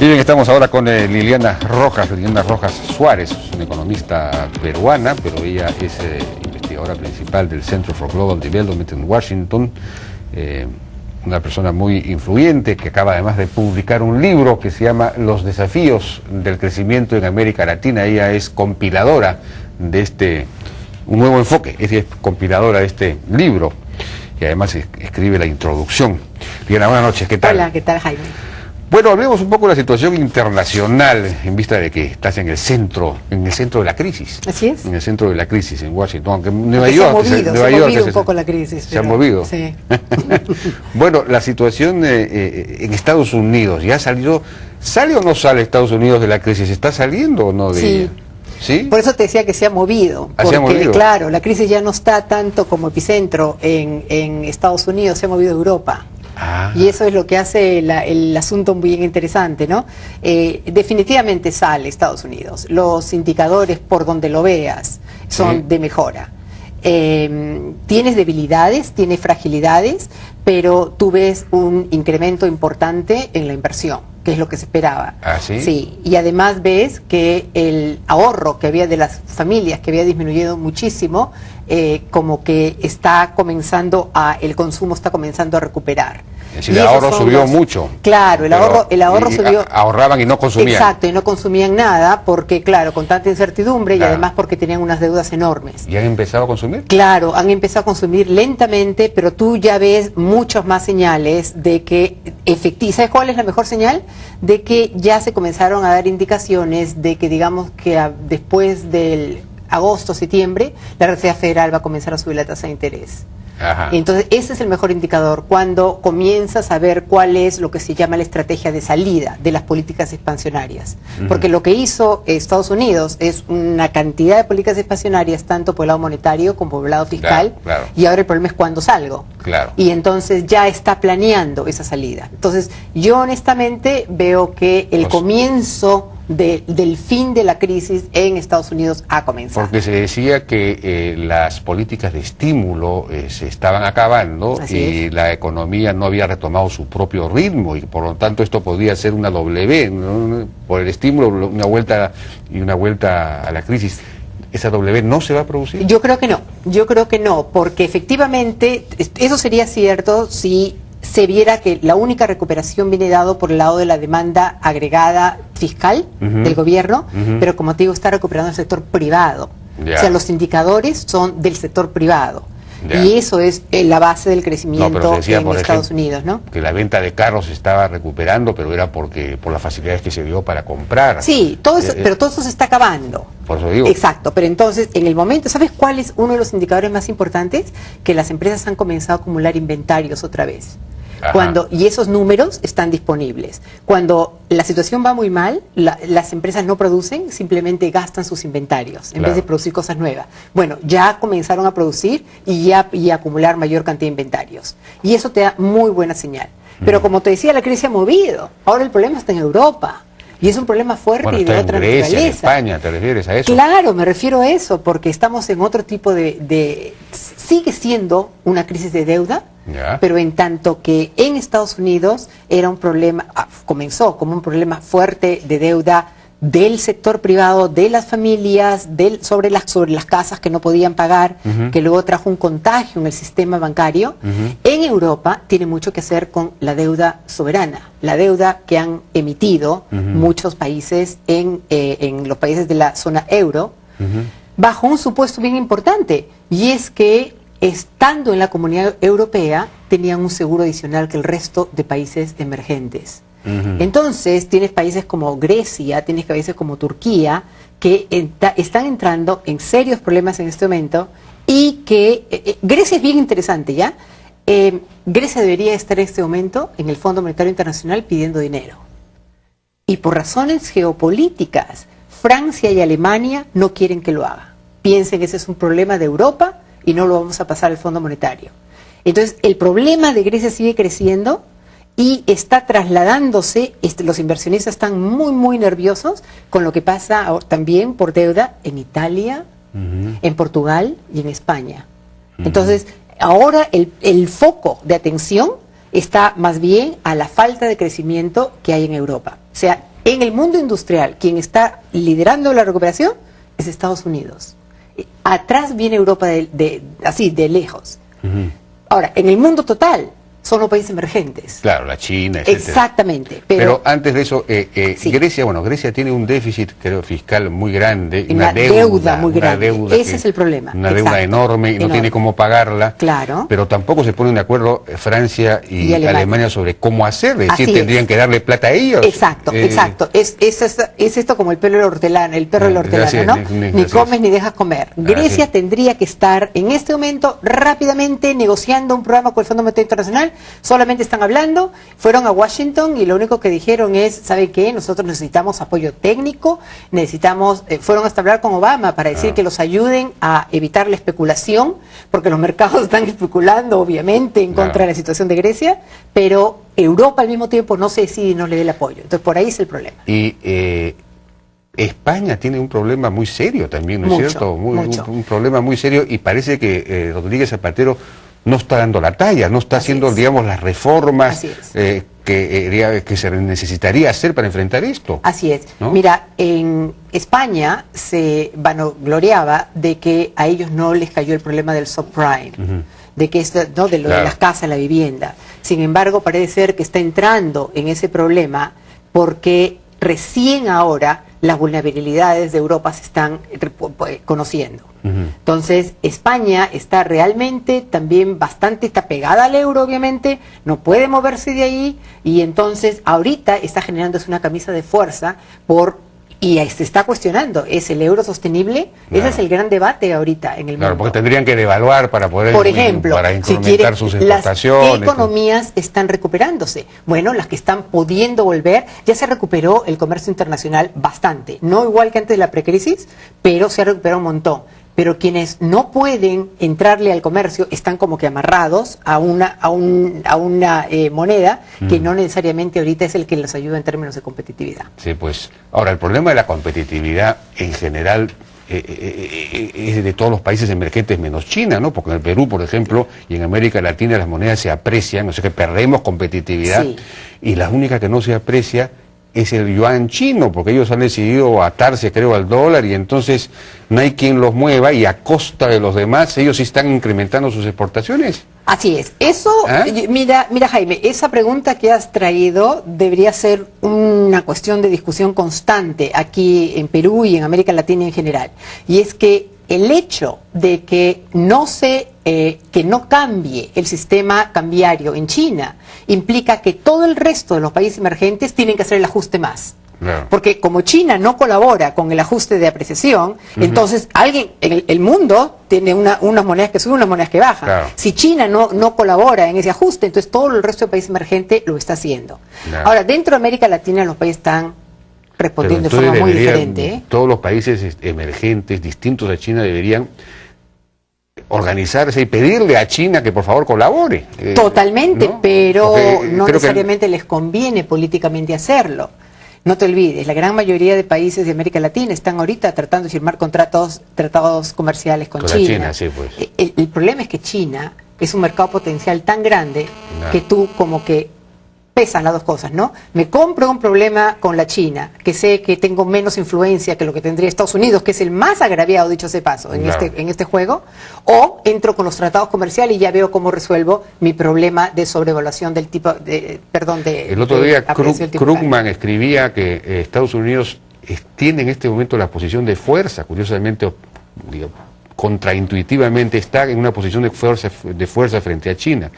Y bien, estamos ahora con Liliana Rojas Suárez, una economista peruana, pero ella es investigadora principal del Center for Global Development en Washington, una persona muy influyente que acaba además de publicar un libro que se llama Los desafíos del crecimiento en América Latina. Ella es compiladora de un nuevo enfoque, es compiladora de este libro y además escribe la introducción. Liliana, buenas noches, ¿qué tal? Hola, ¿qué tal, Jaime? Bueno, hablemos un poco de la situación internacional en vista de que estás en el centro de la crisis. Así es. En el centro de la crisis en Washington, aunque Nueva Se York, ha movido un poco la crisis. Se ha movido. Sí. Bueno, la situación en Estados Unidos, ¿ya salió? ¿Sale o no sale Estados Unidos de la crisis? ¿Está saliendo o no de Sí. ella? ¿Sí? Por eso te decía que se ha movido, porque claro, la crisis ya no está tanto como epicentro en Estados Unidos, se ha movido a Europa. Y eso es lo que hace el asunto bien interesante, ¿no? Definitivamente sale Estados Unidos. Los indicadores, por donde lo veas, son de mejora. Tienes debilidades, tienes fragilidades, pero tú ves un incremento importante en la inversión, que es lo que se esperaba. ¿Ah, sí? Sí, y además ves que el ahorro que había de las familias, que había disminuido muchísimo, como que está comenzando el consumo está comenzando a recuperar. Es decir, el ahorro subió mucho. Claro, el ahorro subió. Ahorraban y no consumían. Exacto, y no consumían nada porque, claro, con tanta incertidumbre y además porque tenían unas deudas enormes. ¿Y han empezado a consumir? Claro, han empezado a consumir lentamente, pero tú ya ves muchas más señales de que ¿sabes cuál es la mejor señal? De que ya se comenzaron a dar indicaciones de que, digamos, que después del agosto, septiembre, la Reserva Federal va a comenzar a subir la tasa de interés. Ajá. Entonces ese es el mejor indicador, cuando comienzas a ver cuál es lo que se llama la estrategia de salida de las políticas expansionarias. Porque lo que hizo Estados Unidos es una cantidad de políticas expansionarias, tanto por el lado monetario como por el lado fiscal, claro. Y ahora el problema es cuándo salgo. Claro. Y entonces ya está planeando esa salida. Entonces yo honestamente veo que el comienzo del fin de la crisis en Estados Unidos ha comenzado. Porque se decía que las políticas de estímulo se estaban acabando. Así y la economía no había retomado su propio ritmo y por lo tanto esto podría ser una W, ¿no? Por el estímulo, una vuelta a la crisis. ¿Esa W no se va a producir? Yo creo que no, porque efectivamente eso sería cierto si se viera que la única recuperación viene dado por el lado de la demanda agregada fiscal del gobierno, pero como te digo, está recuperando el sector privado. O sea, los indicadores son del sector privado. Y eso es la base del crecimiento en Estados Unidos, ¿no? Que la venta de carros se estaba recuperando, pero era por las facilidades que se dio para comprar. Sí, todo eso, pero todo eso se está acabando. Por eso digo. Exacto, pero entonces, en el momento, ¿sabes cuál es uno de los indicadores más importantes? Que las empresas han comenzado a acumular inventarios otra vez. Y esos números están disponibles. Cuando la situación va muy mal, las empresas no producen, simplemente gastan sus inventarios en vez de producir cosas nuevas. Bueno, ya comenzaron a producir y a acumular mayor cantidad de inventarios. Y eso te da muy buena señal. Pero como te decía, la crisis ha movido. Ahora el problema está en Europa. Y es un problema fuerte y de otra naturaleza. En España, ¿te refieres a eso? Claro, me refiero a eso, porque estamos en otro tipo sigue siendo una crisis de deuda, pero en tanto que en Estados Unidos era un problema, comenzó como un problema fuerte de deuda del sector privado, de las familias, sobre las casas que no podían pagar, que luego trajo un contagio en el sistema bancario. En Europa tiene mucho que hacer con la deuda soberana, la deuda que han emitido muchos países en los países de la zona euro, bajo un supuesto bien importante, y es que estando en la Comunidad Europea tenían un seguro adicional que el resto de países emergentes. Entonces tienes países como Grecia, tienes países como Turquía que están entrando en serios problemas en este momento y que Grecia es bien interesante, ¿ya? Grecia debería estar en este momento en el Fondo Monetario Internacional pidiendo dinero. Y por razones geopolíticas, Francia y Alemania no quieren que lo haga. Piensen que ese es un problema de Europa y no lo vamos a pasar al Fondo Monetario. Entonces el problema de Grecia sigue creciendo y está trasladándose, los inversionistas están muy, muy nerviosos con lo que pasa también por deuda en Italia, en Portugal y en España. Entonces, ahora el foco de atención está más bien a la falta de crecimiento que hay en Europa. O sea, en el mundo industrial, quien está liderando la recuperación es Estados Unidos. Atrás viene Europa así, de lejos. Ahora, en el mundo total, son los países emergentes. Claro, la China, etcétera. Exactamente. Pero antes de eso, sí. Grecia tiene un déficit, creo, fiscal muy grande. Una deuda muy grande. Ese es el problema. Una deuda enorme y no tiene cómo pagarla. Claro. Pero tampoco se ponen de acuerdo Francia y Alemania sobre cómo hacer. Es decir, tendrían que darle plata a ellos. Exacto, exacto. Es esto como el perro del hortelano, ¿no? Ni comes ni dejas comer. Grecia tendría que estar en este momento rápidamente negociando un programa con el Fondo Monetario Internacional. Solamente están hablando, fueron a Washington y lo único que dijeron es, ¿sabe qué? Nosotros necesitamos apoyo técnico, fueron hasta hablar con Obama para decir que los ayuden a evitar la especulación, porque los mercados están especulando obviamente en contra de la situación de Grecia, pero Europa al mismo tiempo no se decide y no le dé el apoyo. Entonces por ahí es el problema. Y España tiene un problema muy serio también, ¿no es cierto? Un problema muy serio y parece que Rodríguez Zapatero no está dando la talla, no está haciendo, digamos, las reformas que se necesitaría hacer para enfrentar esto. Así es. ¿No? Mira, en España se vanagloriaba de que a ellos no les cayó el problema del subprime, de que de lo de las casas, la vivienda. Sin embargo, parece ser que está entrando en ese problema porque recién ahora las vulnerabilidades de Europa se están conociendo. Entonces, España está realmente también está pegada al euro, obviamente, no puede moverse de ahí, y entonces ahorita está generándose una camisa de fuerza y se está cuestionando, ¿es el euro sostenible? Ese es el gran debate ahorita en el mundo. Claro, porque tendrían que devaluar para poder, por ejemplo, para incrementar sus exportaciones. Las economías están recuperándose. Bueno, las que están pudiendo volver, ya se recuperó el comercio internacional bastante. No igual que antes de la precrisis, pero se ha recuperado un montón. Pero quienes no pueden entrarle al comercio están como que amarrados a una moneda que no necesariamente ahorita es el que les ayuda en términos de competitividad. Sí, pues. Ahora, el problema de la competitividad en general es de todos los países emergentes menos China, ¿no? Porque en el Perú, por ejemplo, y en América Latina las monedas se aprecian, o sea que perdemos competitividad, y la única que no se aprecia es el yuan chino, porque ellos han decidido atarse, creo, al dólar, y entonces no hay quien los mueva, y a costa de los demás ellos sí están incrementando sus exportaciones. Así es. Eso, mira Jaime, esa pregunta que has traído debería ser una cuestión de discusión constante aquí en Perú y en América Latina en general. Y es que el hecho de que no cambie el sistema cambiario en China implica que todo el resto de los países emergentes tienen que hacer el ajuste más. Claro. Porque como China no colabora con el ajuste de apreciación, entonces el mundo tiene unas monedas que suben, unas monedas que bajan. Claro. Si China no colabora en ese ajuste, entonces todo el resto del país emergente lo está haciendo. Claro. Ahora, dentro de América Latina los países están respondiendo de forma muy diferente. Todos los países emergentes, distintos a China, deberían organizarse y pedirle a China que por favor colabore. Totalmente, ¿no? Pero no necesariamente les conviene políticamente hacerlo. No te olvides, la gran mayoría de países de América Latina están ahorita tratando de firmar tratados comerciales con China. Sí, pues. El problema es que China es un mercado potencial tan grande que tú como que pesan las dos cosas, ¿no? Me compro un problema con la China, que sé que tengo menos influencia que lo que tendría Estados Unidos, que es el más agraviado, dicho sea de paso, en este juego, o entro con los tratados comerciales y ya veo cómo resuelvo mi problema de sobrevaluación del tipo, el otro día Krugman escribía que Estados Unidos tiene en este momento la posición de fuerza, curiosamente, contraintuitivamente está en una posición de fuerza frente a China,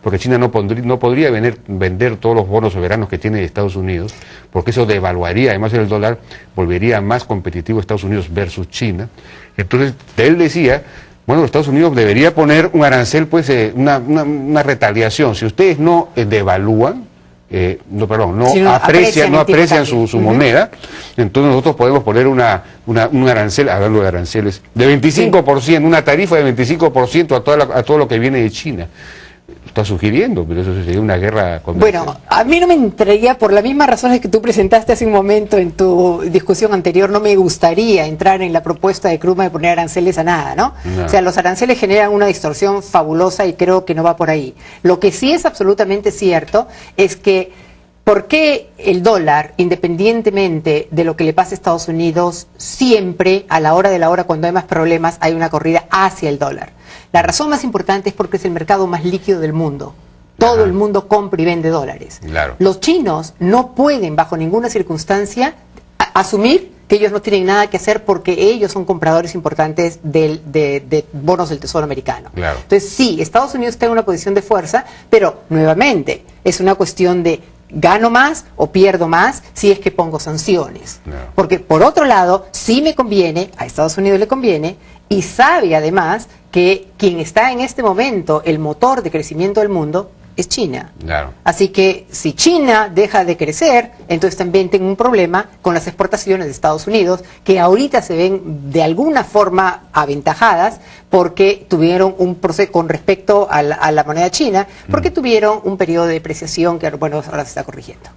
porque China no podría vender todos los bonos soberanos que tiene Estados Unidos, porque eso devaluaría, además el dólar volvería más competitivo Estados Unidos versus China. Entonces él decía, bueno, Estados Unidos debería poner un arancel, pues una retaliación, si ustedes no devalúan, no aprecian su moneda, entonces nosotros podemos poner un arancel, hablando de aranceles, de 25%, una tarifa de 25% a todo lo que viene de China. Está sugiriendo, pero eso sería una guerra comercial. Bueno, a mí no me entraría, por las mismas razones que tú presentaste hace un momento en tu discusión anterior, no me gustaría entrar en la propuesta de Krugman de poner aranceles a nada, ¿no? O sea, los aranceles generan una distorsión fabulosa y creo que no va por ahí. Lo que sí es absolutamente cierto es que ¿Por qué el dólar, independientemente de lo que le pase a Estados Unidos, siempre, a la hora de la hora, cuando hay más problemas, hay una corrida hacia el dólar? La razón más importante es porque es el mercado más líquido del mundo. Todo el mundo compra y vende dólares. Claro. Los chinos no pueden, bajo ninguna circunstancia, asumir que ellos no tienen nada que hacer porque ellos son compradores importantes de bonos del Tesoro americano. Claro. Entonces, sí, Estados Unidos está en una posición de fuerza, pero, nuevamente, es una cuestión de gano más o pierdo más si es que pongo sanciones. No. Porque, por otro lado, sí me conviene, a Estados Unidos le conviene, y sabe además que quien está en este momento el motor de crecimiento del mundo es China. Claro. Así que si China deja de crecer, entonces también tengo un problema con las exportaciones de Estados Unidos, que ahorita se ven de alguna forma aventajadas porque tuvieron un proceso con respecto a la moneda china, porque tuvieron un periodo de depreciación que, bueno, ahora se está corrigiendo.